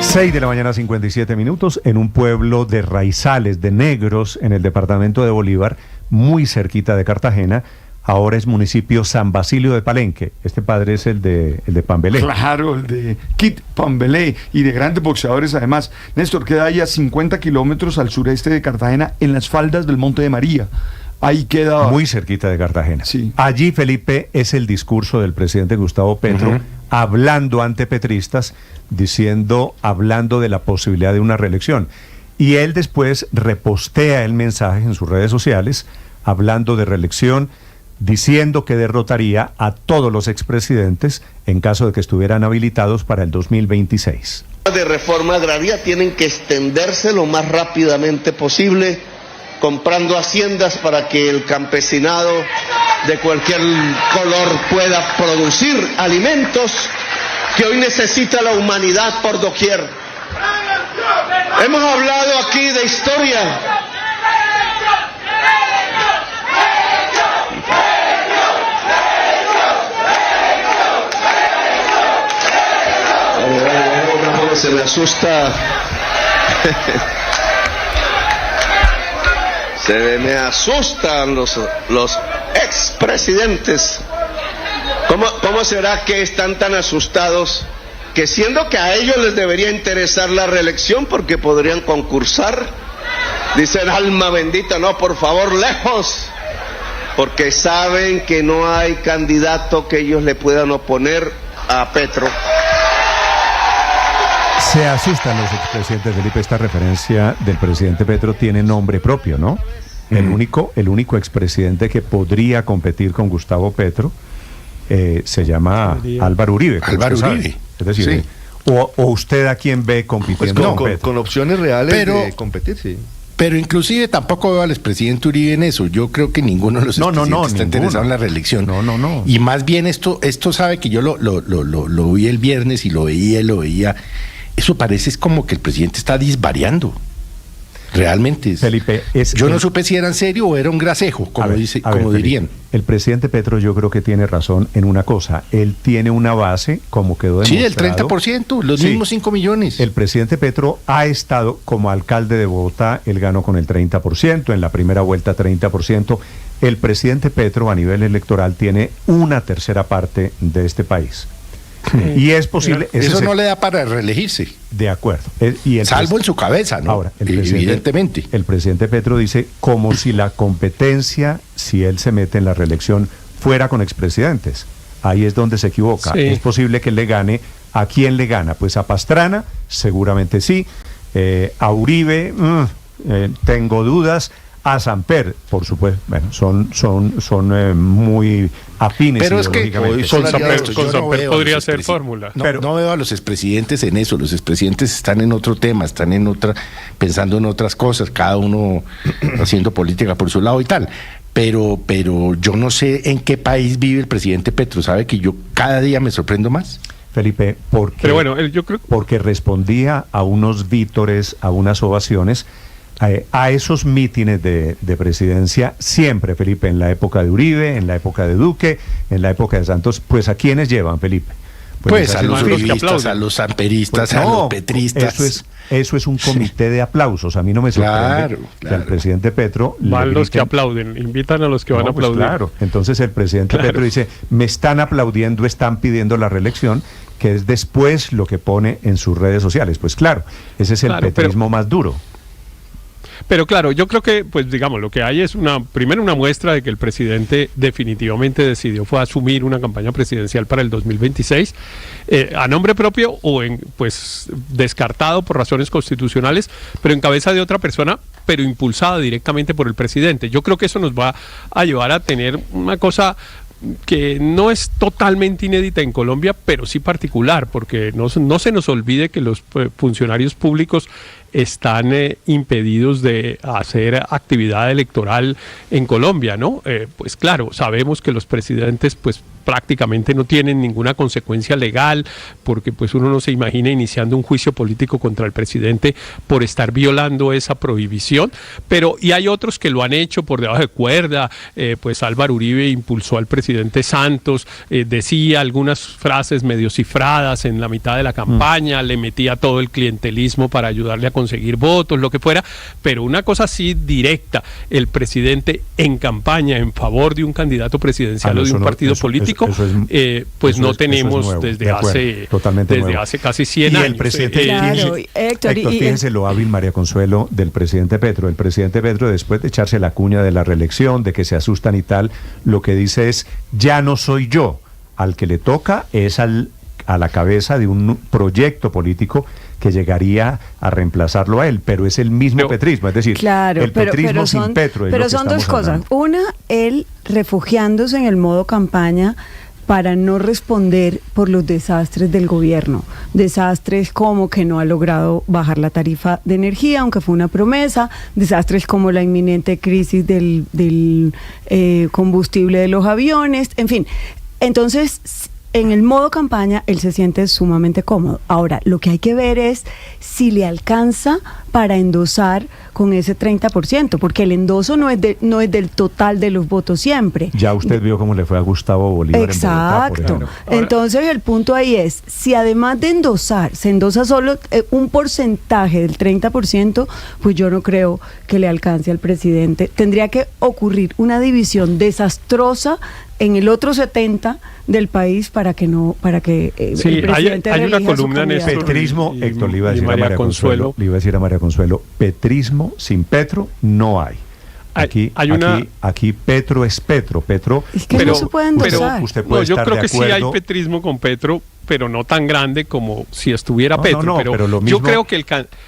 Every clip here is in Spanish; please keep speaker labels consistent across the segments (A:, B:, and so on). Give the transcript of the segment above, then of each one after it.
A: 6 de la mañana, 57 minutos, en un pueblo de raizales, de negros, en el departamento de Bolívar, muy cerquita de Cartagena. Ahora es municipio San Basilio de Palenque. Este padre es el de Pambelé.
B: Claro, el de Kit Pambelé, y de grandes boxeadores además. Néstor, queda ahí a 50 kilómetros al sureste de Cartagena, en las faldas del Monte de María. Ahí queda...
A: Muy cerquita de Cartagena.
B: Sí.
A: Allí, Felipe, es el discurso del presidente Gustavo Petro, hablando ante petristas, hablando de la posibilidad de una reelección. Y él después repostea el mensaje en sus redes sociales, hablando de reelección, diciendo que derrotaría a todos los expresidentes en caso de que estuvieran habilitados para el 2026.
C: De reforma agraria tienen que extenderse lo más rápidamente posible, comprando haciendas para que el campesinado de cualquier color pueda producir alimentos que hoy necesita la humanidad por doquier. Hemos hablado aquí de historia. Se me asusta. Se me asustan los expresidentes. ¿Cómo será que están tan asustados? Que siendo que a ellos les debería interesar la reelección porque podrían concursar, dicen alma bendita, no, por favor, lejos, porque saben que no hay candidato que ellos le puedan oponer a Petro.
A: Se asustan los expresidentes, Felipe. Esta referencia del presidente Petro tiene nombre propio, ¿no? El único expresidente que podría competir con Gustavo Petro se llama Álvaro Uribe.
D: Álvaro Uribe.
A: Es decir,
D: sí.
A: o usted a quién ve compitiendo
D: pues
A: con
D: opciones reales de competir, sí. Pero inclusive tampoco veo al expresidente Uribe en eso. Yo creo que ninguno de los expresidentes está interesado en la reelección.
A: No.
D: Y más bien esto sabe que yo lo vi el viernes y lo veía. Eso parece es como que el presidente está disvariando. Realmente.
A: Felipe,
D: yo no supe si era en serio o era un gracejo, como dirían.
A: El presidente Petro, yo creo que tiene razón en una cosa. Él tiene una base, como quedó demostrado.
D: Sí, del 30%, los mismos 5 millones.
A: El presidente Petro ha estado como alcalde de Bogotá, él ganó con el 30%, en la primera vuelta 30%. El presidente Petro a nivel electoral tiene una tercera parte de este país. Y es posible...
D: Eso no le da para reelegirse.
A: De acuerdo.
D: Salvo en su cabeza, ¿no?
A: Ahora,
D: evidentemente.
A: El presidente Petro dice como si la competencia, si él se mete en la reelección, fuera con expresidentes. Ahí es donde se equivoca. Sí. Es posible que le gane. ¿A quién le gana? Pues a Pastrana, seguramente sí. A Uribe, tengo dudas. A Samper, por supuesto, bueno, son muy afines.
D: Pero es que
E: con Samper podría ser fórmula.
D: No veo a los expresidentes en eso. Los expresidentes están en otro tema, pensando en otras cosas, cada uno haciendo política por su lado y tal. Pero yo no sé en qué país vive el presidente Petro. ¿Sabe que yo cada día me sorprendo más?
A: Felipe, porque respondía a unos vítores, a unas ovaciones, a esos mítines de presidencia, siempre, Felipe, en la época de Uribe, en la época de Duque, en la época de Santos. Pues ¿a quiénes llevan, Felipe?
D: Pues a los uribistas, a los samperistas, a los petristas.
A: Eso es un comité de aplausos. A mí no me sorprende que al presidente Petro...
E: Van los que aplauden, invitan a los que van a aplaudir.
A: Claro, entonces el presidente Petro dice, me están aplaudiendo, están pidiendo la reelección, que es después lo que pone en sus redes sociales. Pues claro, ese es el petrismo más duro.
E: Pero claro, yo creo que, pues digamos, lo que hay es primero una muestra de que el presidente definitivamente fue asumir una campaña presidencial para el 2026 a nombre propio o pues descartado por razones constitucionales, pero en cabeza de otra persona, pero impulsada directamente por el presidente. Yo creo que eso nos va a llevar a tener una cosa que no es totalmente inédita en Colombia, pero sí particular, porque no se nos olvide que los funcionarios públicos están impedidos de hacer actividad electoral en Colombia, ¿no? Pues claro, sabemos que los presidentes pues prácticamente no tienen ninguna consecuencia legal, porque pues uno no se imagina iniciando un juicio político contra el presidente por estar violando esa prohibición, y hay otros que lo han hecho por debajo de cuerda. Pues Álvaro Uribe impulsó al presidente Santos, decía algunas frases medio cifradas en la mitad de la campaña, le metía todo el clientelismo para ayudarle a conseguir votos, lo que fuera, pero una cosa así directa, el presidente en campaña en favor de un candidato presidencial o de un partido político, pues no tenemos desde hace casi 100 años.
A: Y el presidente,
F: claro, Héctor,
A: fíjense lo hábil, María Consuelo, del presidente Petro. El presidente Petro, después de echarse la cuña de la reelección, de que se asustan y tal, lo que dice es: ya no soy yo, al que le toca es a la cabeza de un proyecto político que llegaría a reemplazarlo a él, pero es el mismo petrismo, es decir,
F: claro,
A: el petrismo sin Petro.
F: Pero son dos cosas. Una, él refugiándose en el modo campaña para no responder por los desastres del gobierno. Desastres como que no ha logrado bajar la tarifa de energía, aunque fue una promesa. Desastres como la inminente crisis del combustible de los aviones. En fin, entonces, en el modo campaña, él se siente sumamente cómodo. Ahora, lo que hay que ver es si le alcanza para endosar con ese 30%, porque el endoso no es del total de los votos siempre.
A: Ya usted vio cómo le fue a Gustavo Bolívar.
F: Exacto.
A: En Bogotá, por
F: Entonces el punto ahí es, si además de endosar, se endosa solo un porcentaje del 30%, pues yo no creo que le alcance al presidente. Tendría que ocurrir una división desastrosa en el otro 70 del país para que el presidente
E: hay una columna en
A: este petrismo. Héctor, le iba a decir a María Consuelo, petrismo sin Petro no hay. Aquí Petro es Petro.
F: Es que no se puede endosar.
A: Usted puede
E: yo
A: estar
E: creo
A: de
E: que
A: acuerdo.
E: sí hay petrismo con Petro, pero no tan grande como si estuviera Petro.
A: Pero lo mismo,
E: yo creo que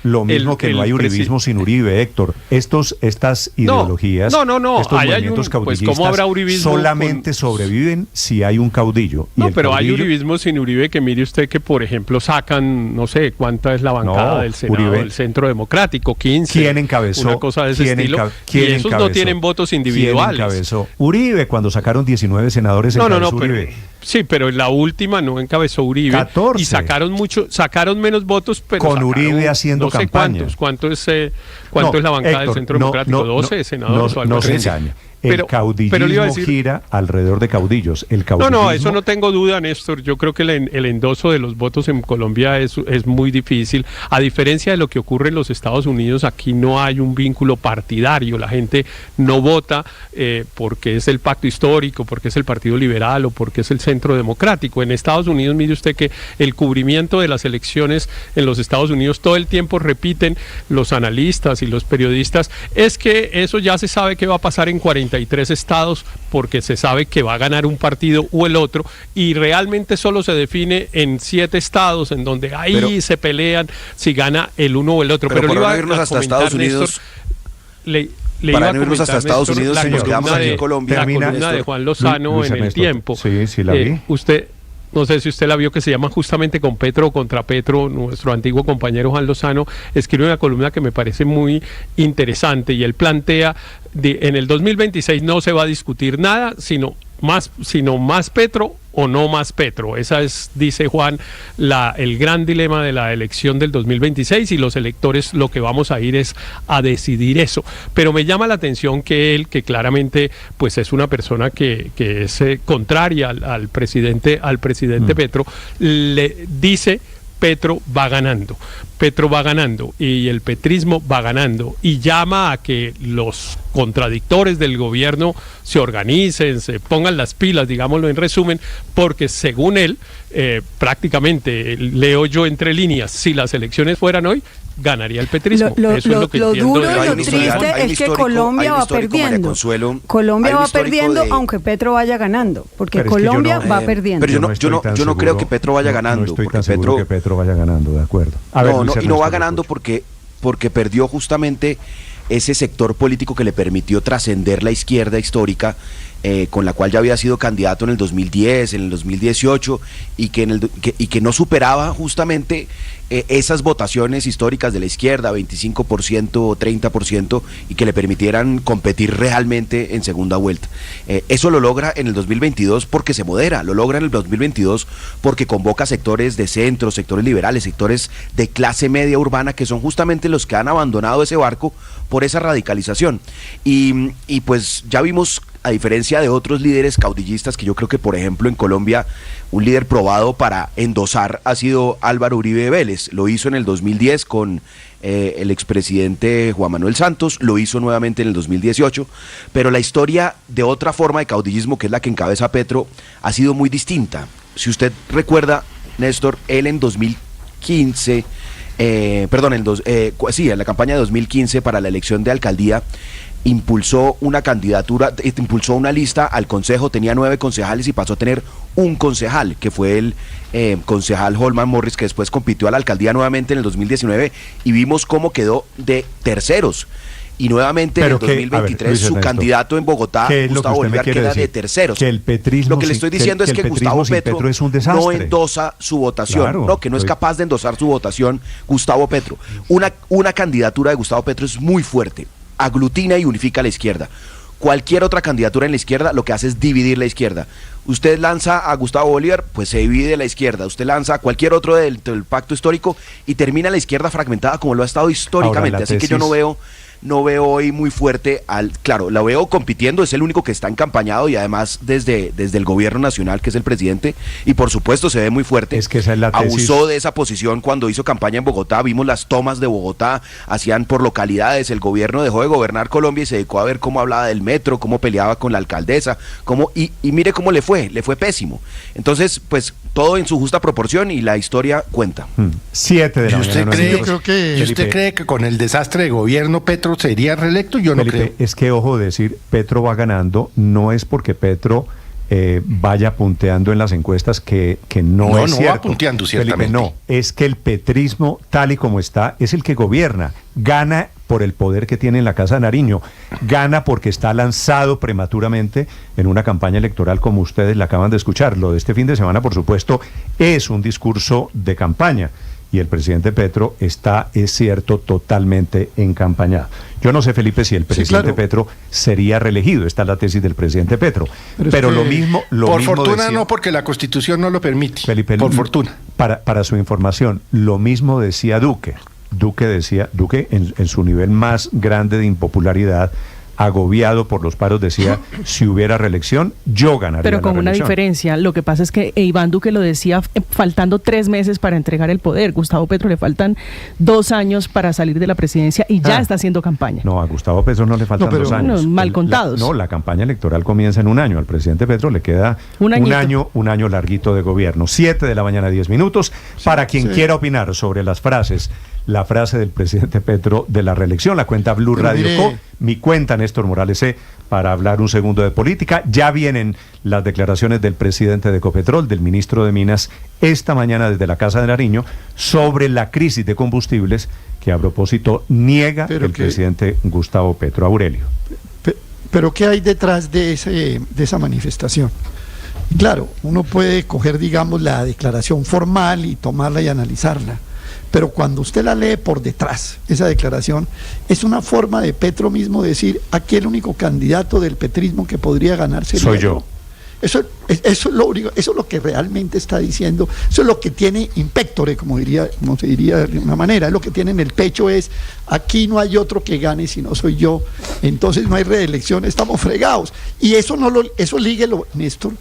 A: no hay uribismo sin Uribe, Héctor. Estas ideologías, estos movimientos caudillistas,
E: pues ¿cómo habrá uribismo
A: solamente sobreviven si hay un caudillo.
E: Pero hay uribismo sin Uribe, que mire usted que, por ejemplo, sacan, no sé cuánta es la bancada del Senado
A: Uribe,
E: del Centro Democrático, 15.
A: ¿Quién encabezó?
E: Una cosa de ese estilo. Y esos no tienen votos individuales.
A: ¿Quién encabezó? Uribe, cuando sacaron 19 senadores, encabezó Uribe.
E: Sí, pero en la última no encabezó Uribe.
A: 14.
E: Y sacaron menos votos, pero
A: con Uribe haciendo
E: no sé
A: campaña.
E: ¿Cuánto es la bancada del Centro Democrático? 12 senadores o algo así.
A: No se engaña. El caudillismo gira alrededor de caudillos.
E: No, eso no tengo duda, Néstor. Yo creo que el endoso de los votos en Colombia es muy difícil. A diferencia de lo que ocurre en los Estados Unidos, aquí no hay un vínculo partidario. La gente no vota porque es el pacto histórico, porque es el Partido Liberal o porque es el Centro Democrático. En Estados Unidos, mire usted que el cubrimiento de las elecciones en los Estados Unidos todo el tiempo repiten los analistas y los periodistas, es que eso ya se sabe que va a pasar en 43 estados, porque se sabe que va a ganar un partido o el otro, y realmente solo se define en 7 estados, en donde ahí se pelean si gana el uno o el otro.
G: Pero para no irnos hasta Estados Unidos,
E: para no irnos hasta Estados Unidos, si nos quedamos aquí en Colombia, la columna de Juan Lozano en El Tiempo.
A: Sí, la vi.
E: No sé si usted la vio, que se llama justamente Con Petro o Contra Petro. Nuestro antiguo compañero Juan Lozano escribe una columna que me parece muy interesante, y él plantea, en el 2026 no se va a discutir nada, sino más Petro o no más Petro. Esa es, dice Juan, el gran dilema de la elección del 2026, y los electores lo que vamos a ir es a decidir eso. Pero me llama la atención que él, que claramente pues es una persona que es contraria al presidente Petro, le dice: Petro va ganando y el petrismo va ganando, y llama a que los contradictores del gobierno se organicen, se pongan las pilas, digámoslo en resumen, porque según él, prácticamente, leo yo entre líneas, si las elecciones fueran hoy, ganaría el petrismo.
F: Lo duro y lo triste es que Colombia va perdiendo. Colombia va perdiendo aunque Petro vaya ganando, porque Colombia va perdiendo.
G: Pero yo no creo que Petro vaya ganando.
A: No estoy tan seguro que Petro vaya ganando, de acuerdo.
G: Y no va ganando porque perdió justamente ese sector político que le permitió trascender la izquierda histórica con la cual ya había sido candidato en el 2010, en el 2018, y que no superaba justamente esas votaciones históricas de la izquierda, 25% o 30%, y que le permitieran competir realmente en segunda vuelta. Eso lo logra en el 2022 porque se modera, lo logra en el 2022 porque convoca sectores de centro, sectores liberales, sectores de clase media urbana, que son justamente los que han abandonado ese barco por esa radicalización. Y pues ya vimos, a diferencia de otros líderes caudillistas, que yo creo que, por ejemplo, en Colombia, un líder probado para endosar ha sido Álvaro Uribe Vélez. Lo hizo en el 2010 con el expresidente Juan Manuel Santos, lo hizo nuevamente en el 2018, pero la historia de otra forma de caudillismo, que es la que encabeza Petro, ha sido muy distinta. Si usted recuerda, Néstor, él en 2015... en la campaña de 2015 para la elección de alcaldía, impulsó una candidatura, impulsó una lista al consejo, tenía 9 concejales y pasó a tener un concejal, que fue el concejal Holman Morris, que después compitió a la alcaldía nuevamente en el 2019, y vimos cómo quedó de terceros. Y nuevamente en el 2023 su candidato en Bogotá, Gustavo Bolívar, queda de terceros.
A: Que el petrismo,
G: lo que le estoy diciendo es que Gustavo Petro
A: es un desastre.
G: No endosa su votación,
A: claro,
G: que no es capaz de endosar su votación Gustavo Petro. Una candidatura de Gustavo Petro es muy fuerte, aglutina y unifica a la izquierda. Cualquier otra candidatura en la izquierda lo que hace es dividir la izquierda. Usted lanza a Gustavo Bolívar, pues se divide la izquierda. Usted lanza a cualquier otro del pacto histórico y termina la izquierda fragmentada como lo ha estado históricamente. Ahora, así que yo no veo hoy muy fuerte claro, la veo compitiendo, es el único que está encampañado y además desde el gobierno nacional, que es el presidente, y por supuesto se ve muy fuerte.
A: Es que esa es la tesis.
G: Abusó de esa posición cuando hizo campaña en Bogotá, vimos las tomas de Bogotá, hacían por localidades, el gobierno dejó de gobernar Colombia y se dedicó a ver cómo hablaba del metro, cómo peleaba con la alcaldesa, y mire cómo le fue pésimo. Entonces, pues todo en su justa proporción y la historia cuenta.
A: 7 de la mañana.
D: ¿Usted cree que con el desastre de gobierno Petro sería reelecto? Yo no creo.
A: Es que, ojo, decir Petro va ganando no es porque Petro vaya punteando en las encuestas, que no es cierto.
D: No va punteando, ciertamente.
A: Felipe, no, es que el petrismo, tal y como está, es el que gobierna. Gana por el poder que tiene en la Casa de Nariño, gana porque está lanzado prematuramente en una campaña electoral como ustedes la acaban de escuchar. Lo de este fin de semana, por supuesto, es un discurso de campaña. Y el presidente Petro está, es cierto, totalmente encampañado. Yo no sé, Felipe, si el presidente Petro sería reelegido. Esta es la tesis del presidente Petro. Pero lo mismo...
D: Por fortuna decía, no, porque la Constitución no lo permite.
A: Felipe,
D: por fortuna.
A: Para su información, lo mismo decía Duque. Duque en su nivel más grande de impopularidad, agobiado por los paros, decía, si hubiera reelección, yo ganaría.
H: Pero con una diferencia, lo que pasa es que Iván Duque lo decía faltando 3 meses para entregar el poder. Gustavo Petro le faltan 2 años para salir de la presidencia y ya está haciendo campaña.
A: No, a Gustavo Petro no le faltan 2 años.
H: Mal contados.
A: La campaña electoral comienza en 1 año. Al presidente Petro le queda un año larguito de gobierno. 7 de la mañana, 10 minutos. Para quien quiera opinar sobre las frases, la frase del presidente Petro de la reelección, la cuenta Blue Radio Co, mi cuenta Néstor Morales C, para hablar un segundo de política. Ya vienen las declaraciones del presidente de Ecopetrol, del ministro de Minas, esta mañana desde la Casa de Nariño, sobre la crisis de combustibles que a propósito niega el presidente Gustavo Petro. Aurelio.
I: Pero ¿qué hay detrás de esa manifestación? Claro, uno puede coger, digamos, la declaración formal y tomarla y analizarla. Pero cuando usted la lee por detrás, esa declaración es una forma de Petro mismo decir, aquí el único candidato del petrismo que podría ganarse
A: soy yo.
I: Eso es lo único, eso es lo que realmente está diciendo, eso es lo que tiene in pectore, como se diría de una manera, es lo que tiene en el pecho, es aquí no hay otro que gane si no soy yo, entonces no hay reelección, estamos fregados. Y eso líguelo, Néstor,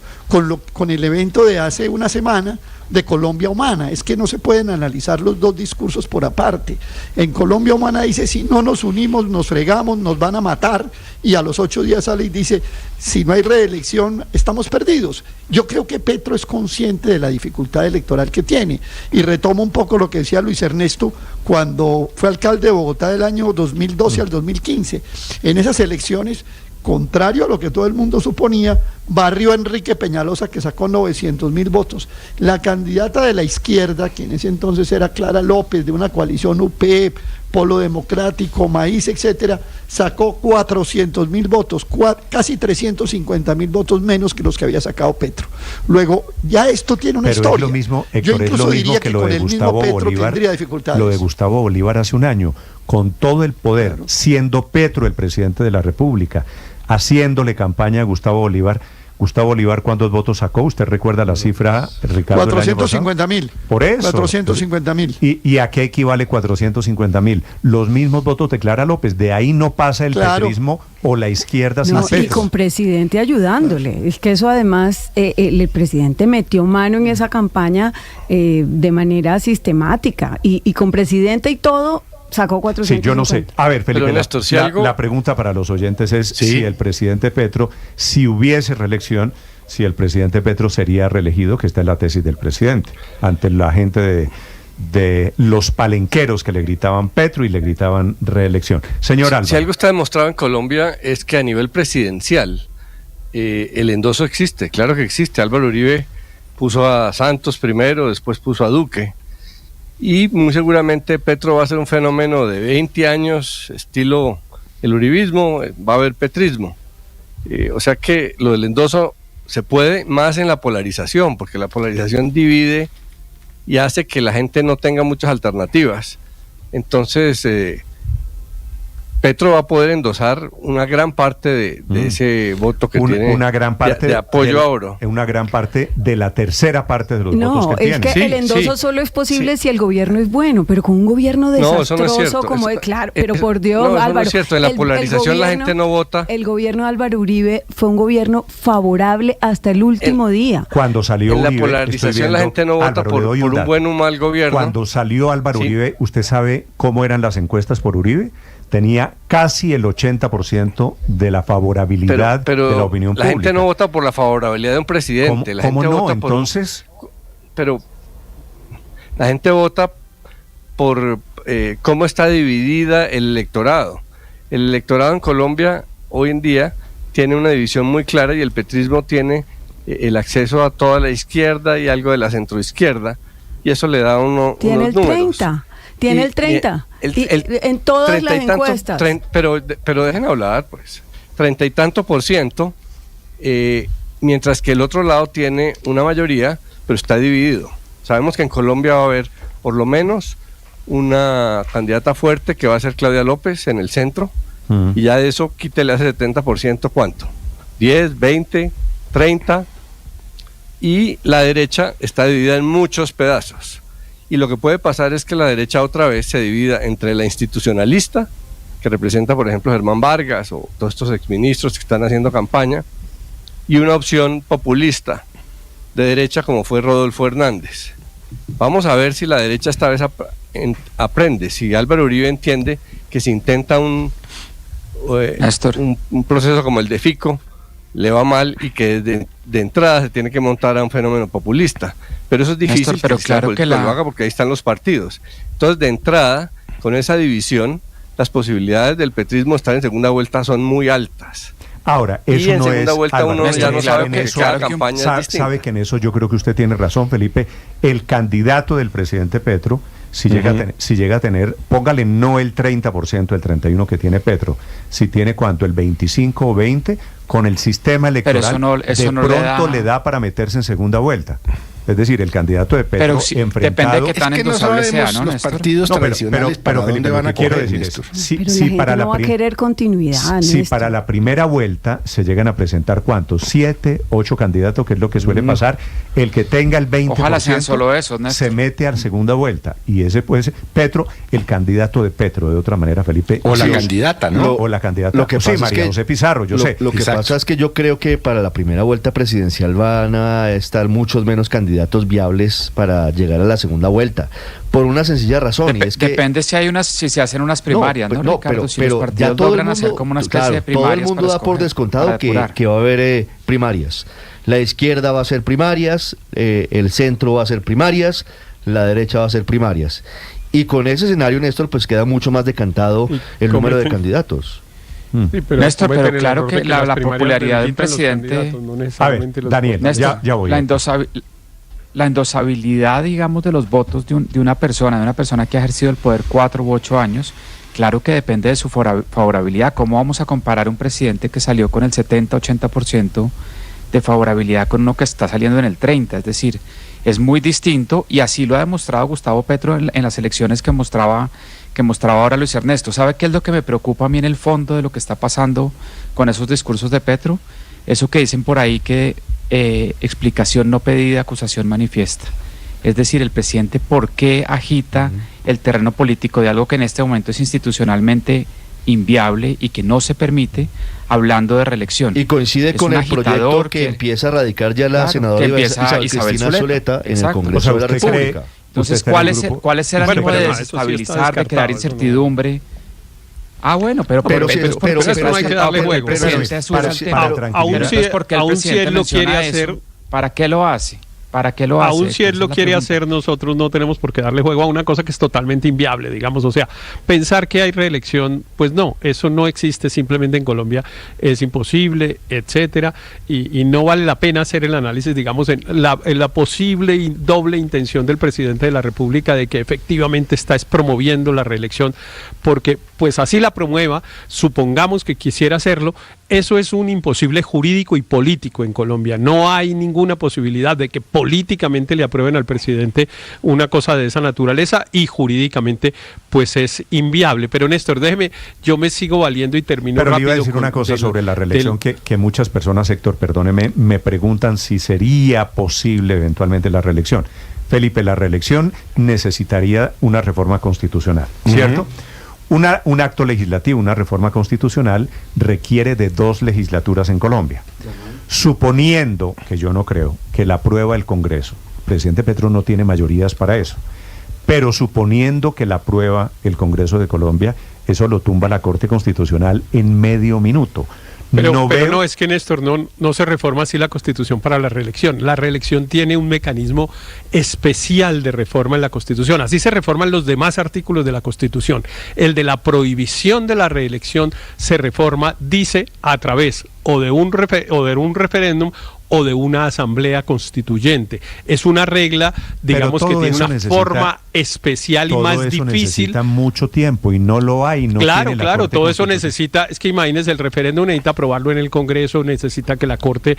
I: con el evento de hace una semana de Colombia Humana. Es que no se pueden analizar los dos discursos por aparte. En Colombia Humana dice, si no nos unimos, nos fregamos, nos van a matar, y a los 8 días sale y dice, si no hay reelección, estamos perdidos. Yo creo que Petro es consciente de la dificultad electoral que tiene, y retomo un poco lo que decía Luis Ernesto cuando fue alcalde de Bogotá del año 2012 al 2015. En esas elecciones contrario a lo que todo el mundo suponía, barrió a Enrique Peñalosa, que sacó 900.000 votos. La candidata de la izquierda, que en ese entonces era Clara López, de una coalición UP, Polo Democrático, Maíz, etcétera, sacó 400.000 votos, casi 350.000 votos menos que los que había sacado Petro. Luego, ya esto tiene una
A: Pero
I: historia.
A: es lo mismo,
I: Yo
A: Héctor, es
I: incluso
A: lo mismo
I: diría
A: que
I: que
A: lo
I: con
A: de
I: el mismo
A: Gustavo
I: Petro
A: Bolívar.
I: tendría dificultades.
A: Lo de Gustavo Bolívar hace un año, con todo el poder,
I: Claro.
A: siendo Petro el presidente de la República, haciéndole campaña a Gustavo Bolívar. Gustavo Bolívar, ¿cuántos votos sacó? ¿Usted recuerda la cifra, Ricardo?
I: 450.000.
A: Por eso.
I: 450.000.
A: ¿Y a qué equivale 450.000? Los mismos votos de Clara López. De ahí no pasa el
I: Claro.
A: petrismo o la izquierda sin
F: No, y
A: Petro.
F: con presidente ayudándole. Es que eso además, el presidente metió mano en esa campaña de manera sistemática. Y con presidente y todo, sacó 450.
A: Sí, yo no sé. A ver, Felipe,
J: Pero, Néstor, si
A: la
J: algo-
A: pregunta para los oyentes es
D: Sí.
A: si el presidente Petro, si hubiese reelección, si el presidente Petro sería reelegido, que esta es la tesis del presidente, ante la gente de los palenqueros que le gritaban Petro y le gritaban reelección. Señor Álvaro.
J: Si algo está demostrado en Colombia es que a nivel presidencial el endoso existe, claro que existe. Álvaro Uribe puso a Santos primero, después puso a Duque. Y muy seguramente Petro va a ser un fenómeno de 20 años, estilo el uribismo, va a haber petrismo. O sea que lo del endoso se puede más en la polarización, porque la polarización divide y hace que la gente no tenga muchas alternativas. Entonces, Petro va a poder endosar una gran parte de ese voto que tiene
A: una gran parte
J: de apoyo a Oro.
A: Una gran parte de la tercera parte de los votos
F: No,
A: que
F: es
A: tiene.
F: que el endoso solo es posible si el gobierno es bueno, pero con un gobierno
J: No, eso no es
F: desastroso
J: cierto.
F: como
J: Eso-
F: claro, pero por Dios,
J: no, eso
F: Álvaro.
J: no es cierto. En la
F: el
J: polarización la
F: gobierno-
J: gente no vota.
F: El gobierno de Álvaro Uribe fue un gobierno favorable hasta el último día.
A: Cuando salió
J: En la
A: Uribe,
J: polarización
A: estoy
J: la
A: viendo-
J: gente no vota
A: Álvaro,
J: por
A: le doy
J: un
A: dato.
J: buen o mal gobierno.
A: Cuando salió Álvaro
J: Sí.
A: Uribe, ¿usted sabe cómo eran las encuestas por Uribe? Tenía casi el 80% de la favorabilidad
J: pero
A: de la opinión
J: la
A: pública.
J: gente no vota por la favorabilidad de un presidente. La
A: ¿Cómo
J: gente
A: no?
J: vota por
A: Entonces,
J: pero la gente vota por cómo está dividida el electorado. El electorado en Colombia hoy en día tiene una división muy clara y el petrismo tiene el acceso a toda la izquierda y algo de la centroizquierda y eso le da
F: Tiene
J: unos
F: el
J: números.
F: 30. Tiene
J: Y-
F: el 30.
J: y
F: Y en todas
J: 30
F: las
J: y tanto-
F: encuestas.
J: pero dejen hablar, pues. 30 y tanto %, mientras que el otro lado tiene una mayoría, pero está dividido. Sabemos que en Colombia va a haber por lo menos una candidata fuerte que va a ser Claudia López en el centro, y ya de eso quítele a ese 70%, ¿cuánto? 10, 20, 30, y la derecha está dividida en muchos pedazos. Y lo que puede pasar es que la derecha otra vez se divida entre la institucionalista, que representa, por ejemplo, Germán Vargas o todos estos exministros que están haciendo campaña, y una opción populista de derecha como fue Rodolfo Hernández. Vamos a ver si la derecha esta vez aprende, si Álvaro Uribe entiende que si intenta un proceso como el de Fico, le va mal y que de entrada se tiene que montar a un fenómeno populista. Pero eso es difícil,
K: Néstor, pero
J: que el sistema
K: claro que
J: político lo haga porque ahí están los partidos. Entonces, de entrada, con esa división, las posibilidades del petrismo de estar en segunda vuelta son muy altas.
A: ahora,
J: Y
A: eso
J: en
A: no
J: segunda
A: es...
J: vuelta
A: Álvaro,
J: uno ya no
A: en
J: sabe
A: en
J: porque
A: eso-
J: cada campaña es distinta.
A: sabe que en eso yo creo que usted tiene razón, Felipe. El candidato del presidente Petro, si llega a tener, póngale no el 30%, el 31% que tiene Petro, si tiene cuánto, el 25 o 20, con el sistema electoral,
K: eso no
A: de
K: le
A: pronto
K: da-
A: le da para meterse en segunda vuelta. Es decir, el candidato de Petro
K: Pero sí,
A: enfrentado...
K: depende de qué tan endosable sea, ¿no,
D: los
K: Néstor?
D: partidos
A: No, pero
D: tradicionales para
A: Felipe,
D: dónde
A: lo
D: van
A: que
D: a
A: quiero
D: coger,
A: decir
D: Néstor.
A: es, si,
F: Pero
A: si
F: la gente
A: para
F: no va a
A: prim-
F: querer continuidad.
A: si
F: Néstor.
A: para la primera vuelta se llegan a presentar, ¿cuántos? 7, 8 candidatos, que es lo que suele pasar. El que tenga el 20%
K: Ojalá sean solo esos, Néstor.
A: se mete a la segunda vuelta. Y ese puede ser Petro, el candidato de Petro, de otra manera, Felipe.
D: O la
A: Sí,
D: candidata, ¿no?
A: o la candidata.
L: Lo que
A: sí,
L: pasa es
A: María
L: que
A: José Pizarro, yo sé.
L: Lo que
D: Exacto.
L: pasa es que yo creo que para la primera vuelta presidencial van a estar muchos menos candidatos viables para llegar a la segunda vuelta, por una sencilla razón, y es que
K: Depende si se hacen unas primarias, ¿no, Ricardo? Si los
L: ya
K: partidos
L: todo el
K: logran hacer
L: mundo,
K: como una especie
L: claro,
K: de primarias.
L: todo el mundo
K: para
L: da por
K: escoger,
L: descontado
K: para
L: que
K: depurar.
L: va a haber primarias. La izquierda va a hacer primarias, el centro va a hacer primarias, la derecha va a hacer primarias. Y con ese escenario, Néstor, pues queda mucho más decantado el número de candidatos.
E: Sí, pero
K: Néstor,
E: cometen
K: pero
E: el claro
K: error
E: que
K: de
E: las
K: la
E: primarias
K: popularidad de un
E: debilitan los
K: presidente...
E: candidatos, no
A: A ver,
E: necesariamente los
A: Daniel,
E: votos.
K: Néstor,
A: ya voy.
K: la endosabilidad, digamos, de los votos de una persona que ha ejercido el poder 4 u 8 años, claro que depende de su favorabilidad. ¿Cómo vamos a comparar un presidente que salió con el 70-80% de favorabilidad con uno que está saliendo en el 30%? Es decir, es muy distinto, y así lo ha demostrado Gustavo Petro en las elecciones que mostraba ahora Luis Ernesto. ¿Sabe qué es lo que me preocupa a mí en el fondo de lo que está pasando con esos discursos de Petro? Eso que dicen por ahí que explicación no pedida, acusación manifiesta. Es decir, el presidente, ¿por qué agita el terreno político de algo que en este momento es institucionalmente inviable y que no se permite, hablando de reelección?
L: Y coincide con el proyecto que empieza a radicar ya la senadora Isabel Cristina Zuleta en el Congreso de la República.
K: Entonces, ¿cuál es el ánimo de desestabilizar, de crear incertidumbre? Ah, bueno, pero
E: no hay que darle juego. Aún si él lo quiere hacer,
K: ¿para qué lo hace? ¿Para qué lo hace?
E: Aún si él lo quiere hacer, nosotros no tenemos por qué darle juego a una cosa que es totalmente inviable, digamos. O sea, pensar que hay reelección, pues no, eso no existe simplemente en Colombia, es imposible, etcétera, y no vale la pena hacer el análisis, digamos, en la posible y doble intención del presidente de la República de que efectivamente está promoviendo la reelección, porque pues así la promueva, supongamos que quisiera hacerlo, eso es un imposible jurídico y político en Colombia. No hay ninguna posibilidad de que políticamente le aprueben al presidente una cosa de esa naturaleza, y jurídicamente pues es inviable. Pero Néstor, déjeme, yo me sigo valiendo y termino rápido.
A: Pero le iba a decir una cosa sobre la reelección que muchas personas, Héctor, perdóneme, me preguntan si sería posible eventualmente la reelección. Felipe, la reelección necesitaría una reforma constitucional, ¿cierto? Un acto legislativo, una reforma constitucional, requiere de 2 legislaturas en Colombia. Suponiendo, que yo no creo, que la aprueba el Congreso, el presidente Petro no tiene mayorías para eso, pero suponiendo que la aprueba el Congreso de Colombia, eso lo tumba la Corte Constitucional en medio minuto.
E: Pero no, es que Néstor, no se reforma así la Constitución para la reelección. La reelección tiene un mecanismo especial de reforma en la Constitución. Así se reforman los demás artículos de la Constitución. El de la prohibición de la reelección se reforma, dice, a través o de un referéndum o de una asamblea constituyente. Es una regla, digamos, que tiene una forma especial y más difícil.
A: Necesita mucho tiempo y no lo hay.
E: Claro, todo eso necesita, es que imagínese, el referéndum necesita aprobarlo en el Congreso, necesita que la Corte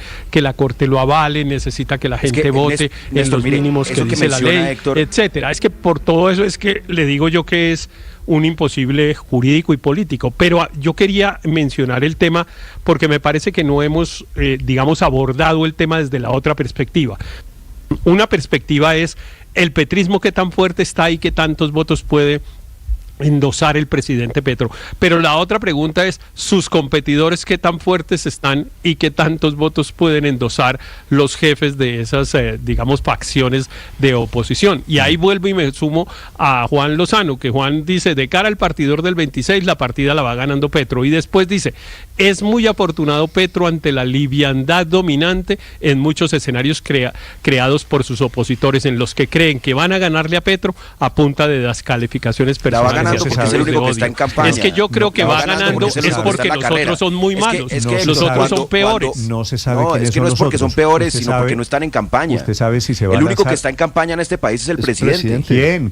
E: lo avale, necesita que la gente vote en los mínimos que dice la ley, Héctor, etcétera. Es que por todo eso es que le digo yo que es un imposible jurídico y político. Pero yo quería mencionar el tema porque me parece que no hemos, digamos, abordado el tema desde la otra perspectiva. Una perspectiva es el petrismo, qué tan fuerte está y qué tantos votos puede endosar el presidente Petro. Pero la otra pregunta es, sus competidores, qué tan fuertes están y qué tantos votos pueden endosar los jefes de esas, digamos, facciones de oposición. Y ahí vuelvo y me sumo a Juan Lozano, que Juan dice, de cara al partidor del 26, la partida la va ganando Petro. Y después dice, es muy afortunado Petro ante la liviandad dominante en muchos escenarios creados por sus opositores, en los que creen que van a ganarle a Petro a punta de descalificaciones personales.
G: Porque es el único que está en campaña.
E: Es que yo creo que va ganando es porque los otros son muy malos. Los otros son peores.
A: No se sabe quiénes
G: es que
A: son
G: no es porque son peores, sino porque no están en campaña.
A: Usted sabe si se va
G: El único que está en campaña en este país es el presidente.
A: ¿Quién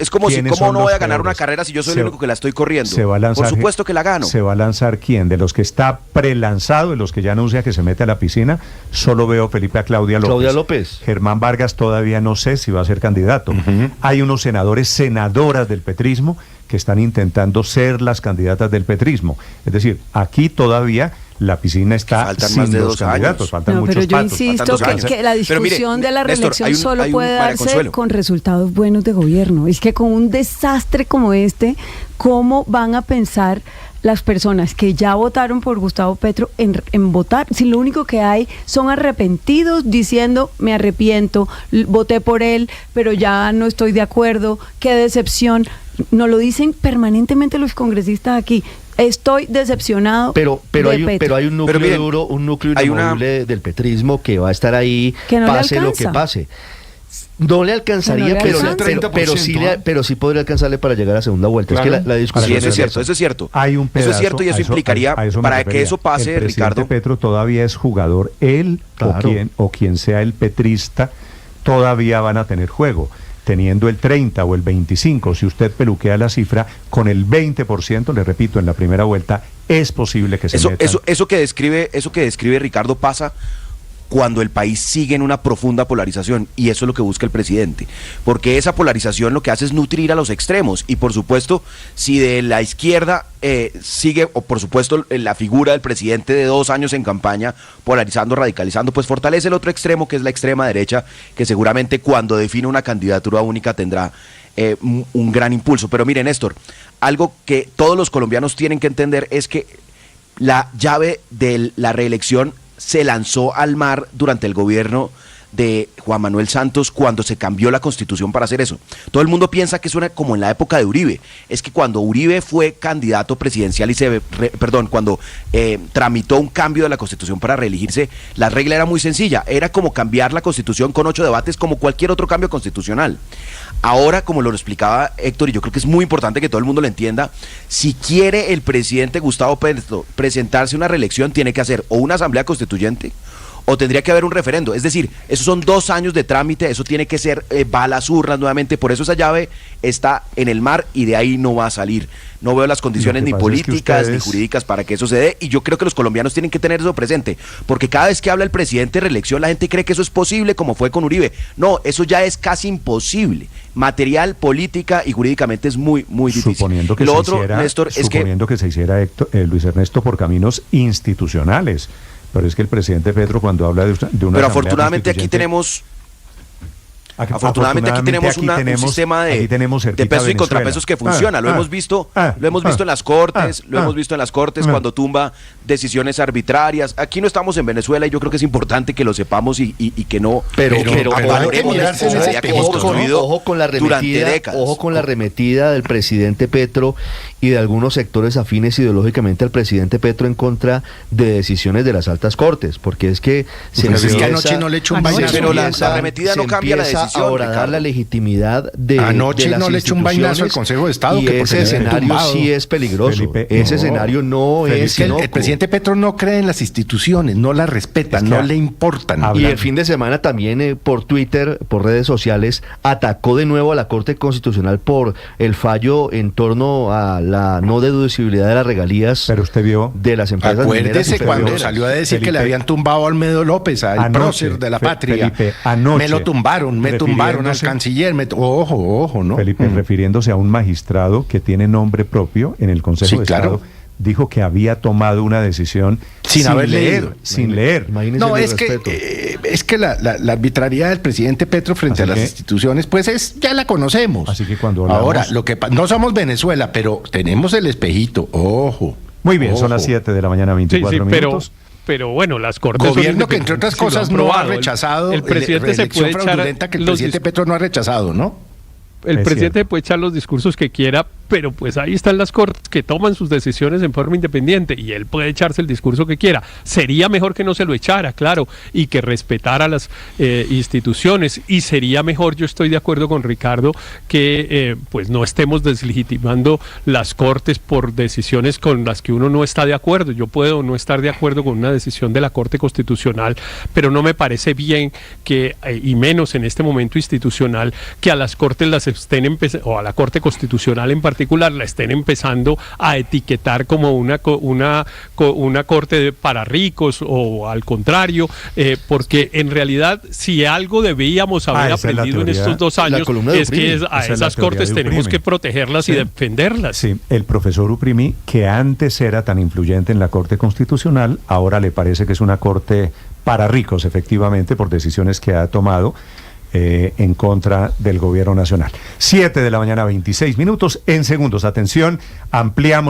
G: es como si, ¿cómo no voy a ganar una carrera si yo soy el único que la estoy corriendo? Por supuesto que la gano.
A: ¿Se va a lanzar quién? De los que está prelanzado, de los que ya anuncia que se mete a la piscina, solo veo Felipe a Claudia López. Germán Vargas todavía no sé si va a ser candidato. Hay unos senadores, senadoras del petrismo, que están intentando ser las candidatas del petrismo. Es decir, aquí todavía la piscina está sin los candidatos, faltan muchos
F: patos. Pero yo insisto que la discusión de la reelección solo puede darse con resultados buenos de gobierno. Es que con un desastre como este, ¿cómo van a pensar las personas que ya votaron por Gustavo Petro en votar? Si lo único que hay son arrepentidos diciendo, me arrepiento, voté por él, pero ya no estoy de acuerdo, qué decepción. Nos lo dicen permanentemente los congresistas aquí. Estoy decepcionado.
L: Pero hay un núcleo duro, un núcleo inamovible del petrismo que va a estar ahí, pase lo que pase. No le alcanzaría,
F: ¿No le alcanza?
L: pero sí podría alcanzarle para llegar a segunda vuelta.
B: Claro.
L: Es que la discusión
G: Sí, eso es cierto, eso es cierto.
A: Hay un pedazo,
G: eso es cierto y eso implicaría,
A: a eso me
G: para
A: refería.
G: que eso pase,
A: el presidente
G: Ricardo.
A: Petro todavía es jugador, él
L: Claro.
A: o quien sea el petrista, todavía van a tener juego. Teniendo el 30 o el 25, si usted peluquea la cifra, con el 20%, le repito, en la primera vuelta, es posible que se metan.
G: Eso que describe Ricardo pasa cuando el país sigue en una profunda polarización, y eso es lo que busca el presidente, porque esa polarización lo que hace es nutrir a los extremos, y por supuesto, si de la izquierda sigue, o por supuesto la figura del presidente de 2 años en campaña, polarizando, radicalizando, pues fortalece el otro extremo, que es la extrema derecha, que seguramente cuando define una candidatura única tendrá un gran impulso. Pero mire, Néstor, algo que todos los colombianos tienen que entender es que la llave de la reelección se lanzó al mar durante el gobierno de Juan Manuel Santos, cuando se cambió la Constitución para hacer eso. Todo el mundo piensa que suena como en la época de Uribe. Es que cuando Uribe fue candidato presidencial y cuando tramitó un cambio de la Constitución para reelegirse, la regla era muy sencilla, era como cambiar la Constitución con 8 debates, como cualquier otro cambio constitucional. Ahora, como lo explicaba Héctor, y yo creo que es muy importante que todo el mundo lo entienda, si quiere el presidente Gustavo Petro presentarse a una reelección, tiene que hacer o una asamblea constituyente o tendría que haber un referendo. Es decir, esos son 2 años de trámite, eso tiene que ser, va a las urnas nuevamente, por eso esa llave está en el mar y de ahí no va a salir. No veo las condiciones ni políticas ni jurídicas para que eso se dé, y yo creo que los colombianos tienen que tener eso presente, porque cada vez que habla el presidente de reelección, la gente cree que eso es posible, como fue con Uribe. No, eso ya es casi imposible. Material, política y jurídicamente es muy, muy difícil.
A: Suponiendo que,
G: lo
A: se
G: otro,
A: hiciera,
G: Néstor, es
A: que se hiciera, Luis Ernesto, por caminos institucionales. Pero es que el presidente Petro, cuando habla de una
G: pero afortunadamente aquí tenemos un sistema de pesos y contrapesos que funciona. Lo hemos visto en las cortes, cuando tumba decisiones arbitrarias. Aquí no estamos en Venezuela y yo creo que es importante que lo sepamos y que no valoremos la responsabilidad que hemos construido durante décadas.
L: Ojo con la arremetida del presidente Petro y de algunos sectores afines ideológicamente al presidente Petro en contra de decisiones de las altas cortes, porque es que
D: anoche no le echó un vainazo,
G: pero la arremetida no cambia la decisión.
L: Ahora dar la legitimidad de
D: anoche
L: de las
D: no le echó un vainazo al Consejo de Estado,
L: y
D: que
L: ese escenario sí es peligroso. Felipe, ese escenario no es inocuo.
D: El presidente Petro no cree en las instituciones, no las respeta, no le importan.
L: Y el fin de semana también por Twitter, por redes sociales, atacó de nuevo a la Corte Constitucional por el fallo en torno a la no deducibilidad de las regalías.
A: Pero usted vio
L: de las empresas.
D: Acuérdese cuando salió a decir que le habían tumbado a Almedo López, al prócer de la patria.
A: Felipe, anoche,
D: me lo tumbaron al canciller. Ojo, ¿no?
A: Felipe, refiriéndose a un magistrado que tiene nombre propio en el Consejo de Estado, dijo que había tomado una decisión sin leer.
D: No, es que la arbitrariedad del presidente Petro frente a las instituciones, pues ya la conocemos.
A: Así que cuando hablamos...
D: Ahora, no somos Venezuela, pero tenemos el espejito, ojo.
A: Muy bien, son las 7 de la mañana, 24 minutos.
E: Pero bueno, las Cortes...
D: Gobierno que entre otras cosas no ha rechazado
E: el presidente se puede
D: fraudulenta que el presidente Petro no ha rechazado, ¿no?
E: El presidente puede echar los discursos que quiera, pero pues ahí están las Cortes que toman sus decisiones en forma independiente y él puede echarse el discurso que quiera. Sería mejor que no se lo echara, claro, y que respetara las instituciones, y sería mejor, yo estoy de acuerdo con Ricardo, que pues no estemos deslegitimando las Cortes por decisiones con las que uno no está de acuerdo. Yo puedo no estar de acuerdo con una decisión de la Corte Constitucional, pero no me parece bien que, y menos en este momento institucional, que a las Cortes las estén empezando, o a la Corte Constitucional en particular, la estén empezando a etiquetar como una corte para ricos, o al contrario, porque en realidad si algo debíamos haber aprendido en estos 2 años es que a esas cortes tenemos que protegerlas y defenderlas.
A: Sí, el profesor Uprimi, que antes era tan influyente en la Corte Constitucional, ahora le parece que es una corte para ricos, efectivamente, por decisiones que ha tomado en contra del gobierno nacional. 7 de la mañana, 26 minutos. En segundos, atención, ampliamos